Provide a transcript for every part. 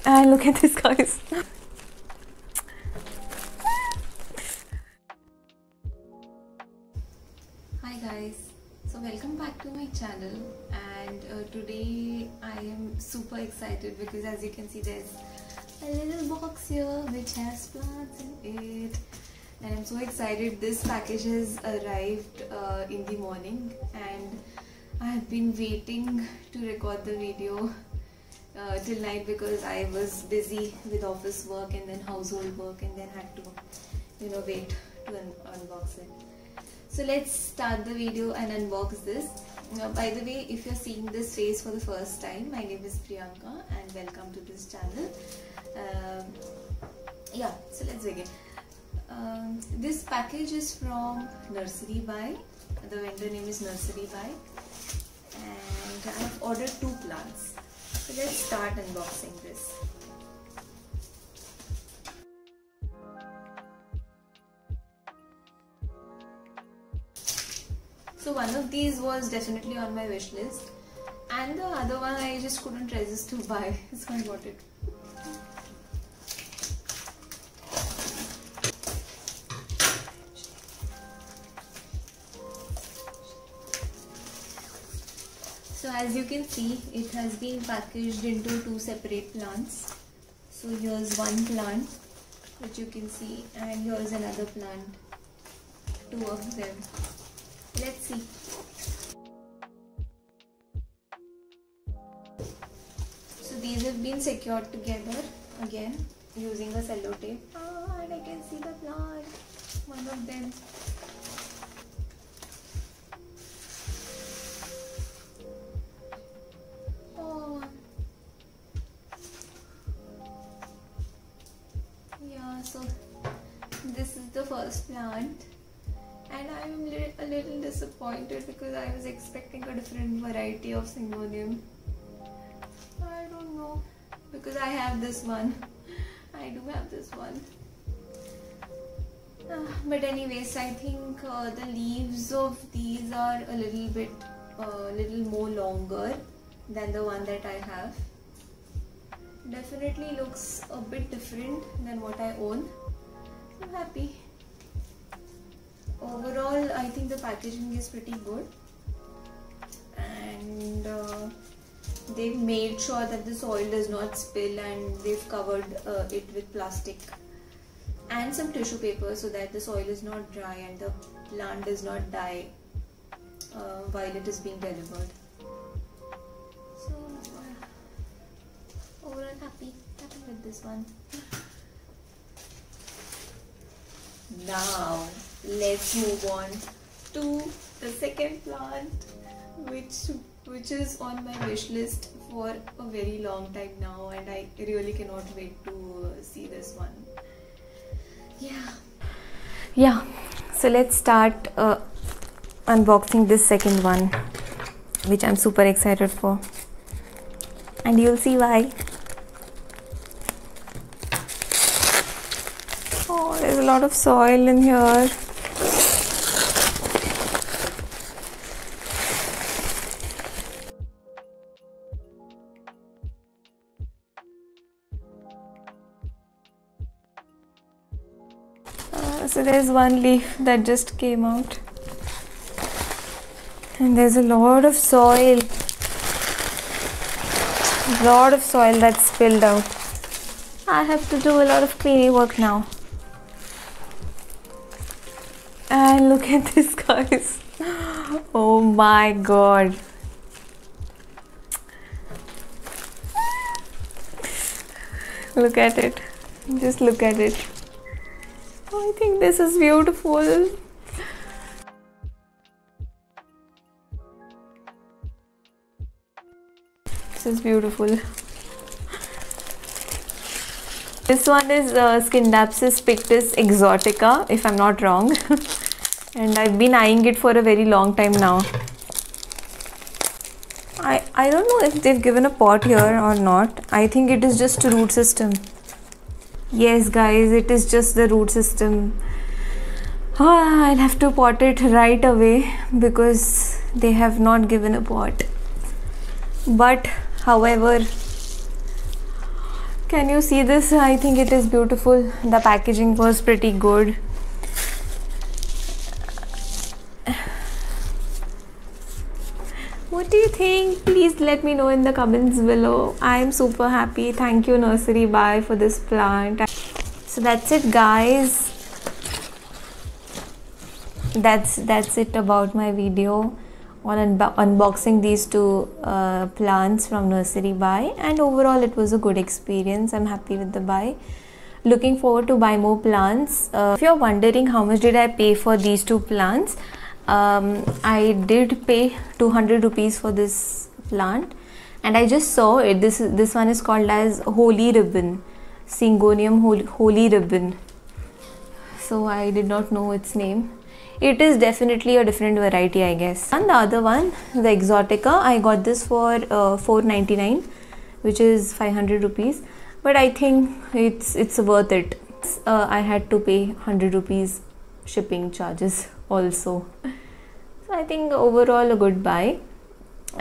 And look at this, guys. Hi guys, so welcome back to my channel, and today I am super excited because as you can see there's a little box here which has plants in it, and I'm so excited. This package has arrived in the morning and I have been waiting to record the video till night because I was busy with office work and then household work, and then had to wait to unbox it. So let's start the video and unbox this. By the way, if you're seeing this face for the first time, my name is Priyanka and welcome to this channel. So let's begin. This package is from Nursery By. The vendor name is Nursery By, and I have ordered 2 plants. So let's start unboxing this. So one of these was definitely on my wish list, and the other one I just couldn't resist to buy, so I bought it. So as you can see, it has been packaged into 2 separate plants. So here's one plant which you can see, and here's another plant, 2 of them. Let's see. So these have been secured together again using a cello tape. And I can see the plant, one of them. Oh, yeah, so this is the first plant. And I am a little disappointed because I was expecting a different variety of Syngonium. I don't know, because I have this one. I do have this one. But anyways, I think the leaves of these are a little more longer than the one that I have. Definitely looks a bit different than what I own. I'm happy. Overall, I think the packaging is pretty good, and they've made sure that the soil does not spill, and they've covered it with plastic and some tissue paper so that the soil is not dry and the plant does not die while it is being delivered. So overall happy with this one. Now let's move on to the second plant, which is on my wish list for a very long time now, and I really cannot wait to see this one. Yeah, so let's start unboxing this second one, which I'm super excited for, and you'll see why. Oh, there's a lot of soil in here. So there's one leaf that just came out, and there's a lot of soil that's spilled out. I have to do a lot of cleaning work now. And look at this, guys. Oh my god. Look at it. Just look at it. I think this is beautiful. This is beautiful. This one is Scindapsus pictus exotica, if I'm not wrong. And I've been eyeing it for a very long time now. I don't know if they've given a pot here or not. I think it is just a root system. Yes guys, it is just the root system. I'll have to pot it right away because they have not given a pot. But however, Can you see this? I think it is beautiful. The packaging was pretty good. What do you think? Please let me know in the comments below. I am super happy. Thank you Nursery Bye for this plant. So that's it guys. That's it about my video on unboxing these two plants from Nursery Bye, and overall it was a good experience. I'm happy with the buy. Looking forward to buy more plants. If you're wondering how much did I pay for these two plants, I did pay 200 rupees for this plant, and I just saw it. This one is called as Holy Ribbon, Syngonium Holy Ribbon. So I did not know its name. It is definitely a different variety, I guess. And the other one, the Exotica, I got this for 499, which is 500 rupees. But I think it's worth it. I had to pay 100 rupees shipping charges also. So I think overall a good buy.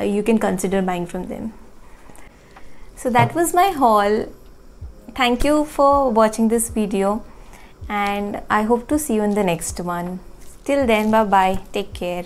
You can consider buying from them. So that was my haul. Thank you for watching this video, and I hope to see you in the next one. Till then, bye bye, take care.